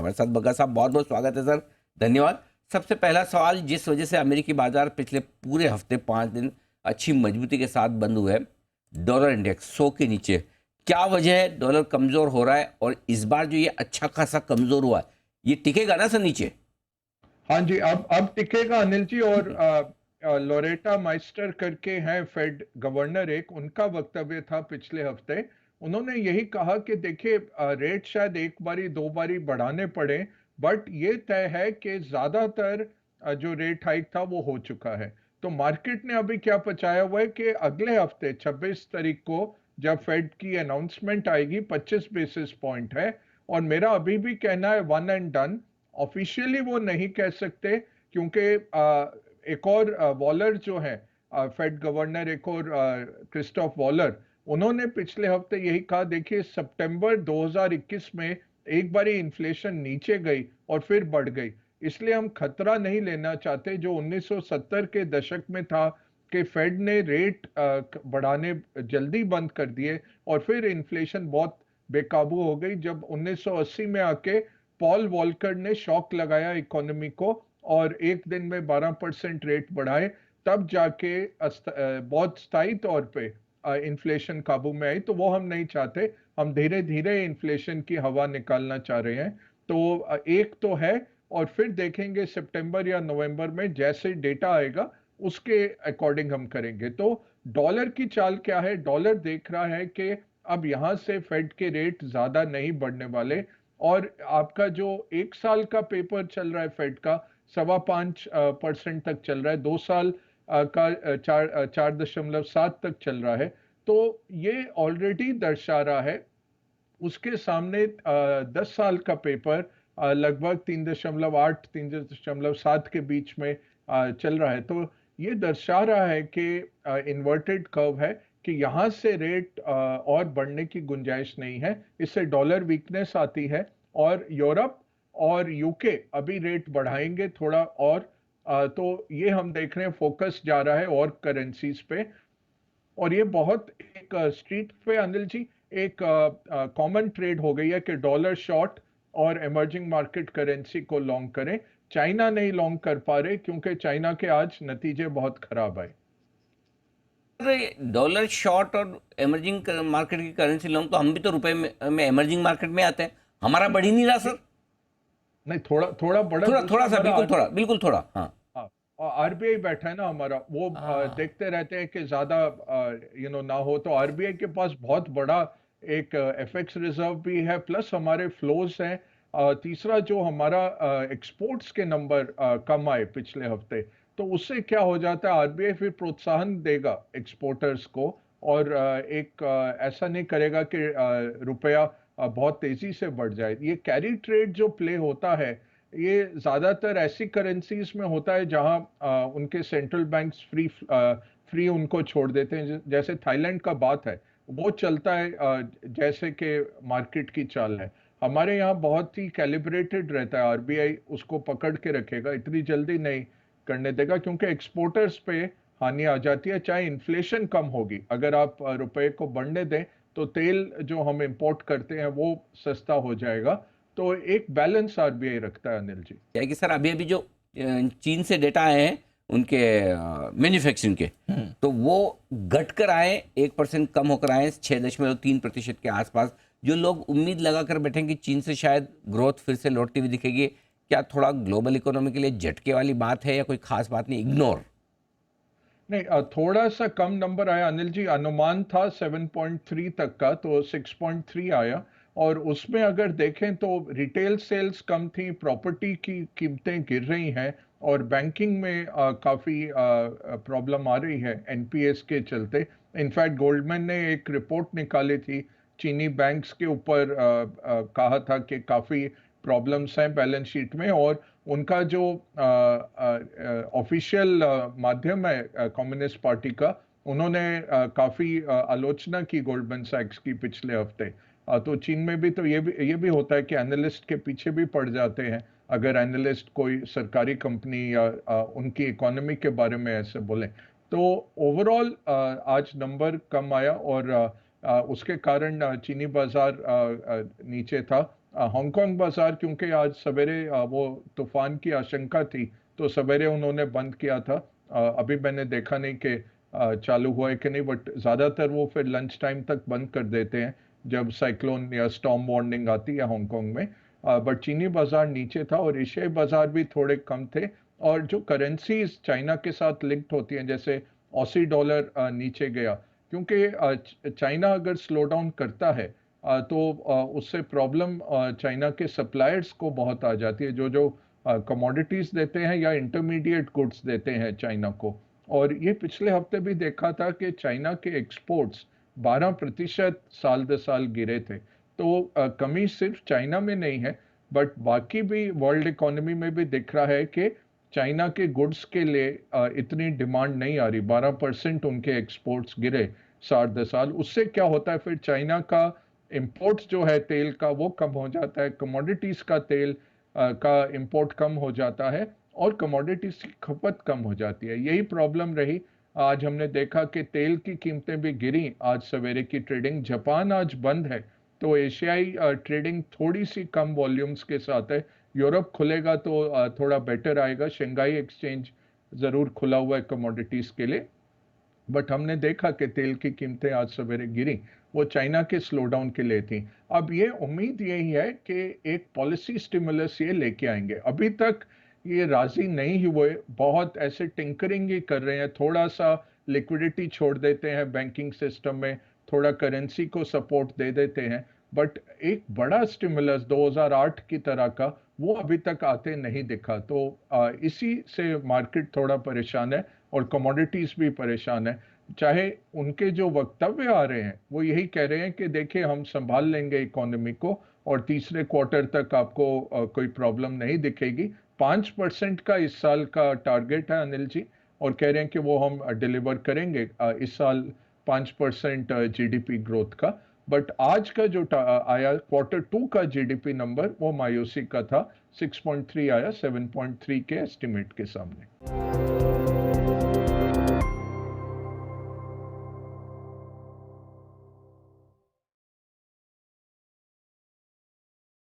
हमारे साथ बग्गा साहब, बहुत बहुत स्वागत है सर, धन्यवाद। सबसे पहला सवाल, जिस वजह से अमेरिकी बाजार पिछले पूरे हफ्ते 5 दिन अच्छी मजबूती के साथ बंद हुए, डॉलर इंडेक्स 100 के नीचे, क्या वजह है? डॉलर कमजोर हो रहा है और इस बार जो ये अच्छा खासा कमजोर हुआ है, ये टिकेगा ना सर नीचे? हाँ जी, अब टिकेगा अनिल जी। और लोरेटा माइस्टर करके हैं फेड गवर्नर, एक उनका वक्तव्य था पिछले हफ्ते। उन्होंने यही कहा कि देखिए, रेट शायद एक बारी दो बारी बढ़ाने पड़े, बट ये तय है कि ज्यादातर जो रेट हाइक था वो हो चुका है। तो मार्केट ने अभी क्या पचाया हुआ है कि अगले हफ्ते 26 तारीख को जब फेड की अनाउंसमेंट आएगी 25 बेसिस पॉइंट है। और मेरा अभी भी कहना है वन एंड डन। ऑफिशियली वो नहीं कह सकते क्योंकि एक और वॉलर जो है, फेड गवर्नर, एक और क्रिस्टोफ वॉलर, उन्होंने पिछले हफ्ते यही कहा, देखिए सितंबर 2021 में एक बारी इन्फ्लेशन नीचे गई और फिर बढ़ गई, इसलिए हम खतरा नहीं लेना चाहते जो 1970 के दशक में था कि फेड ने रेट बढ़ाने जल्दी बंद कर दिए और फिर इन्फ्लेशन बहुत बेकाबू हो गई। जब 1980 में आके पॉल वॉलकर ने शॉक लगाया इकोनॉमी को और एक दिन में 12% रेट बढ़ाए, तब जाके बहुत स्थायी तौर पे इन्फ्लेशन काबू में आई। तो वो हम नहीं चाहते, हम धीरे धीरे इन्फ्लेशन की हवा निकालना चाह रहे हैं। तो एक तो है, और फिर देखेंगे सितंबर या नवंबर में जैसे डेटा आएगा उसके अकॉर्डिंग हम करेंगे। तो डॉलर की चाल क्या है? डॉलर देख रहा है कि अब यहां से फेड के रेट ज्यादा नहीं बढ़ने वाले। और आपका जो एक साल का पेपर चल रहा है फेड का, 5.25% तक चल रहा है, 2 साल का 4.7 तक चल रहा है। तो ये ऑलरेडी दर्शा रहा है। उसके सामने 10 साल का पेपर लगभग 3.8 3.7 के बीच में चल रहा है। तो ये दर्शा रहा है कि इन्वर्टेड कर्व है कि यहाँ से रेट और बढ़ने की गुंजाइश नहीं है। इससे डॉलर वीकनेस आती है और यूरोप और यूके अभी रेट बढ़ाएंगे थोड़ा और। तो ये हम देख रहे हैं, फोकस जा रहा है और करेंसीज पे। और ये बहुत एक स्ट्रीट पे अनिल जी एक कॉमन ट्रेड हो गई है कि डॉलर शॉर्ट और इमर्जिंग मार्केट करेंसी को लॉन्ग करें। चाइना नहीं लॉन्ग कर पा रहे क्योंकि चाइना के आज नतीजे बहुत खराब आए। डॉलर शॉर्ट और इमर्जिंग मार्केट की करेंसी लॉन्ग, तो हम भी तो रुपए में इमर्जिंग मार्केट में आते हैं, हमारा बढ़ ही नहीं रहा सर। नहीं, थोड़ा थोड़ा बड़ा थोड़ा दूसरा थोड़ा सा, हमारा बिल्कुल थोड़ा, बिल्कुल थोड़ा, हाँ। हाँ, और आरबीआई बैठा है ना हमारा, वो हाँ, देखते रहते हैं कि ज्यादा ना हो। तो आरबीआई के पास बहुत बड़ा एक एफएक्स रिजर्व भी है, प्लस हमारे फ्लोज हैं। तीसरा, जो हमारा एक्सपोर्ट्स के नंबर कम आए पिछले हफ्ते, तो उससे क्या हो जाता है, आरबीआई फिर प्रोत्साहन देगा एक्सपोर्टर्स को। और ऐसा नहीं करेगा कि रुपया बहुत तेजी से बढ़ जाए। ये कैरी ट्रेड जो प्ले होता है, ये ज्यादातर ऐसी करेंसीज में होता है जहां उनके सेंट्रल बैंक्स फ्री उनको छोड़ देते हैं। जैसे थाईलैंड का बात है, वो चलता है जैसे कि मार्केट की चाल है। हमारे यहाँ बहुत ही कैलिब्रेटेड रहता है, आरबीआई उसको पकड़ के रखेगा, इतनी जल्दी नहीं करने देगा क्योंकि एक्सपोर्टर्स पे हानि आ जाती है। चाहे इन्फ्लेशन कम होगी, अगर आप रुपए को बढ़ने दें तो तेल जो हम इंपोर्ट करते हैं वो सस्ता हो जाएगा। तो एक बैलेंस आरबीआई रखता है अनिल जी। क्या है कि सर अभी अभी जो चीन से डेटा आए हैं उनके मैन्युफैक्चरिंग के, तो वो घट कर आए, 1% कम होकर आए 6.3% के आसपास। जो लोग उम्मीद लगा कर बैठे कि चीन से शायद ग्रोथ फिर से लौटती हुई दिखेगी, क्या थोड़ा ग्लोबल इकोनॉमी के लिए झटके वाली बात है या कोई खास बात नहीं, इग्नोर? नहीं, थोड़ा सा कम नंबर आया अनिल जी। अनुमान था 7.3 तक का, तो 6.3 आया। और उसमें अगर देखें तो रिटेल सेल्स कम थी, प्रॉपर्टी की कीमतें गिर रही हैं, और बैंकिंग में काफ़ी प्रॉब्लम आ रही है एनपीएस के चलते। इनफैक्ट गोल्डमैन ने एक रिपोर्ट निकाली थी चीनी बैंक्स के ऊपर, कहा था कि काफ़ी प्रॉब्लम्स हैं बैलेंस शीट में। और उनका जो ऑफिशियल माध्यम है कम्युनिस्ट पार्टी का, उन्होंने काफी आलोचना की गोल्डमैन सैक्स की पिछले हफ्ते। तो चीन में भी तो ये भी होता है कि एनालिस्ट के पीछे भी पड़ जाते हैं अगर एनालिस्ट कोई सरकारी कंपनी या उनकी इकोनॉमी के बारे में ऐसे बोले। तो ओवरऑल आज नंबर कम आया और उसके कारण चीनी बाजार नीचे था। हांगकांग बाजार क्योंकि आज सवेरे वो तूफान की आशंका थी तो सवेरे उन्होंने बंद किया था। अभी मैंने देखा नहीं कि चालू हुआ है कि नहीं, बट ज़्यादातर वो फिर लंच टाइम तक बंद कर देते हैं जब साइक्लोन या स्टॉर्म वार्निंग आती है हांगकांग में। बट चीनी बाजार नीचे था और एशियाई बाजार भी थोड़े कम थे। और जो करेंसीज चाइना के साथ लिंक्ड होती हैं जैसे ऑसी डॉलर नीचे गया, क्योंकि चाइना अगर स्लो डाउन करता है तो उससे प्रॉब्लम चाइना के सप्लायर्स को बहुत आ जाती है, जो जो कमोडिटीज देते हैं या इंटरमीडिएट गुड्स देते हैं चाइना को। और ये पिछले हफ्ते भी देखा था कि चाइना के एक्सपोर्ट्स 12% साल दर साल गिरे थे। तो कमी सिर्फ चाइना में नहीं है, बट बाकी भी वर्ल्ड इकोनॉमी में भी दिख रहा है कि चाइना के गुड्स के लिए इतनी डिमांड नहीं आ रही। 12% उनके एक्सपोर्ट्स गिरे साल दर साल। उससे क्या होता है, फिर चाइना का इंपोर्ट्स जो है तेल का वो कम हो जाता है, कमोडिटीज का तेल का इंपोर्ट कम हो जाता है और कमोडिटीज की खपत कम हो जाती है। यही प्रॉब्लम रही। आज हमने देखा कि तेल की कीमतें भी गिरी आज सवेरे की ट्रेडिंग। जापान आज बंद है तो एशियाई ट्रेडिंग थोड़ी सी कम वॉल्यूम्स के साथ है। यूरोप खुलेगा तो थोड़ा बेटर आएगा। शंघाई एक्सचेंज ज़रूर खुला हुआ है कमोडिटीज़ के लिए, बट हमने देखा कि तेल की कीमतें आज सवेरे गिरी, वो चाइना के स्लो डाउन के लिए थी। अब ये उम्मीद यही है कि एक पॉलिसी स्टिमुलस ये लेके आएंगे। अभी तक ये राजी नहीं हुए, बहुत ऐसे टिंकरिंग ही कर रहे हैं, थोड़ा सा लिक्विडिटी छोड़ देते हैं बैंकिंग सिस्टम में, थोड़ा करेंसी को सपोर्ट दे देते हैं, बट एक बड़ा स्टिमुलस 2008 की तरह का वो अभी तक आते नहीं दिखा। तो इसी से मार्केट थोड़ा परेशान है और कमोडिटीज भी परेशान है। चाहे उनके जो वक्तव्य आ रहे हैं वो यही कह रहे हैं कि देखिए हम संभाल लेंगे इकोनॉमी को और तीसरे क्वार्टर तक आपको कोई प्रॉब्लम नहीं दिखेगी। 5% का इस साल का टारगेट है अनिल जी, और कह रहे हैं कि वो हम डिलीवर करेंगे इस साल 5% जीडीपी ग्रोथ का। बट आज का जो आया Q2 का जीडीपी नंबर वो मायूसी का था। 6.3 आया 7.3 के एस्टिमेट के सामने।